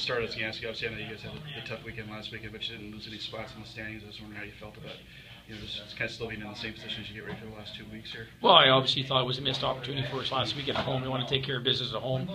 start, I was going to ask you, obviously I know you guys had a tough weekend last weekend, but you didn't lose any spots in the standings. I was wondering how you felt about just kind of still being in the same position as you get ready for the last 2 weeks here. Well, I obviously thought it was a missed opportunity for us last week at home. We want to take care of business at home.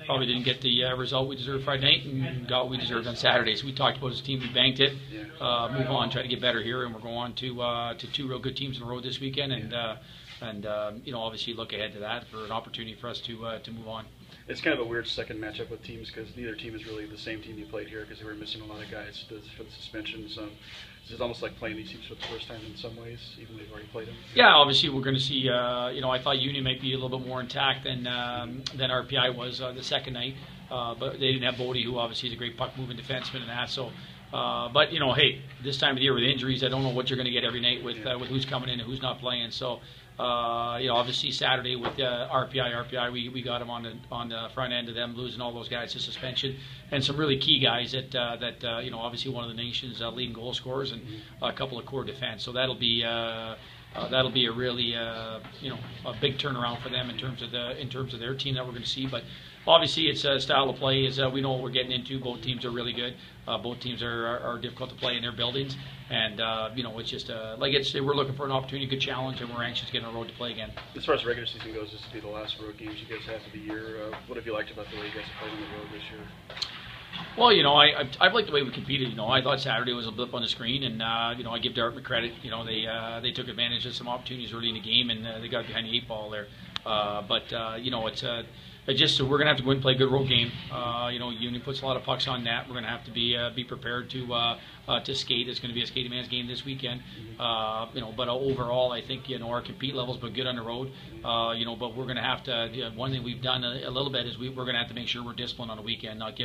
Probably didn't get the result we deserved Friday night and got what we deserved on Saturday. So we talked about as a team, we banked it, move on, try to get better here, and we're going to two real good teams in a row this weekend, and obviously look ahead to that for an opportunity for us to move on. It's kind of a weird second matchup with teams because neither team is really the same team you played here because they were missing a lot of guys for the suspensions. It's almost like playing these teams for the first time in some ways, even though they've already played them. Yeah, obviously we're going to see. I thought Union might be a little bit more intact than RPI was the second night, but they didn't have Bodie, who obviously is a great puck-moving defenseman and that. So, but hey, this time of the year with injuries, I don't know what you're going to get every night with who's coming in and who's not playing. So. Obviously Saturday with RPI, we got them on the front end of them losing all those guys to suspension and some really key guys that obviously one of the nation's leading goal scorers and a couple of core defense. So that'll be a really a big turnaround for them in terms of their team that we're going to see. But obviously it's a style of play is we know what we're getting into. Both teams are really good. Both teams are difficult to play in their buildings, and it's just we're looking for an opportunity, a good challenge, and we're anxious to get on the road to play again. As far as the regular season goes, this will be the last road games you guys have of the year. What have you liked about the way you guys have played on the road this year? Well, I've liked the way we competed. I thought Saturday was a blip on the screen, and I give Dartmouth credit. They took advantage of some opportunities early in the game, and they got behind the 8 ball there. So we're gonna have to go and play a good road game. Union puts a lot of pucks on net. We're gonna have to be prepared to skate. It's gonna be a skating man's game this weekend. But overall, I think our compete level's been good on the road. But we're gonna have to. One thing we've done a little bit is we're gonna have to make sure we're disciplined on the weekend, not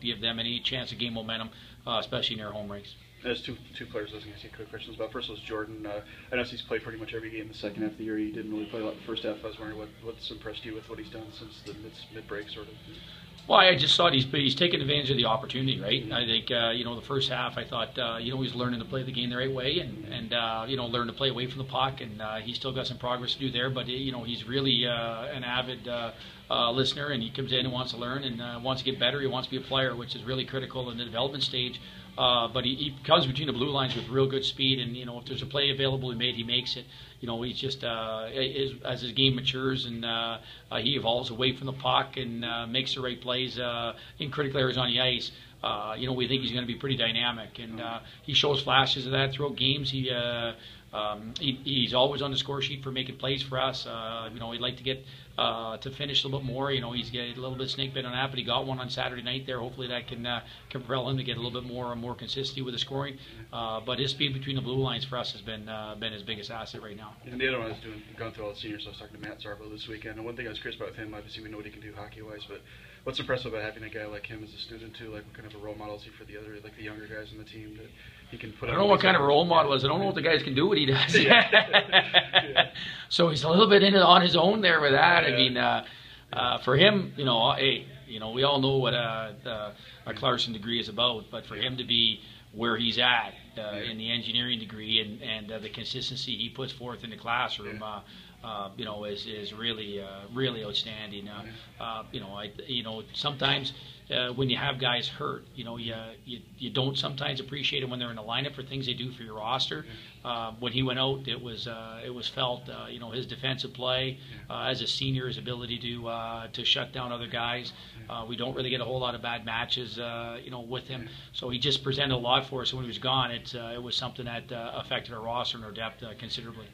give them any chance of game momentum, especially in their home race. There's two players I was going to ask you quick questions about. First was Jordan. I know he's played pretty much every game the second half of the year. He didn't really play a lot the first half. I was wondering what's impressed you with what he's done since the mid-break sort of. Well, I just thought he's taken advantage of the opportunity, right? I think the first half I thought he's learning to play the game the right way and learn to play away from the puck, and he's still got some progress to do there. But he's really an avid listener, and he comes in and wants to learn and wants to get better. He wants to be a player, which is really critical in the development stage. But he comes between the blue lines with real good speed, and if there's a play available he makes it. He's just as his game matures and he evolves away from the puck and makes the right plays in critical areas on the ice. We think he's going to be pretty dynamic, and he shows flashes of that throughout games. He's always on the score sheet for making plays for us. He'd like to get to finish a little bit more. He's getting a little bit snake bit on that, but he got one on Saturday night there. Hopefully that can propel him to get a little bit more consistency with the scoring. But his speed between the blue lines for us has been his biggest asset right now. And the other one I was going through all the seniors. I was talking to Matt Zarbo this weekend, and one thing I was curious about with him, obviously we know what he can do hockey-wise, but what's impressive about having a guy like him as a student too? Like, what kind of a role model is he for the younger guys on the team that he can put? I don't know what kind of a role model is. I don't know what the guys can do what he does. Yeah. So he's a little bit on his own there with that. Yeah. I mean, for him, we all know what a Clarkson degree is about, but for him to be where he's at in the engineering degree and the consistency he puts forth in the classroom, is really outstanding. Sometimes when you have guys hurt, you don't sometimes appreciate them when they're in the lineup for things they do for your roster. When he went out, it was felt. His defensive play as a senior, his ability to shut down other guys. We don't really get a whole lot of bad matches, with him. So he just presented a lot for us. And when he was gone, it was something that affected our roster and our depth considerably.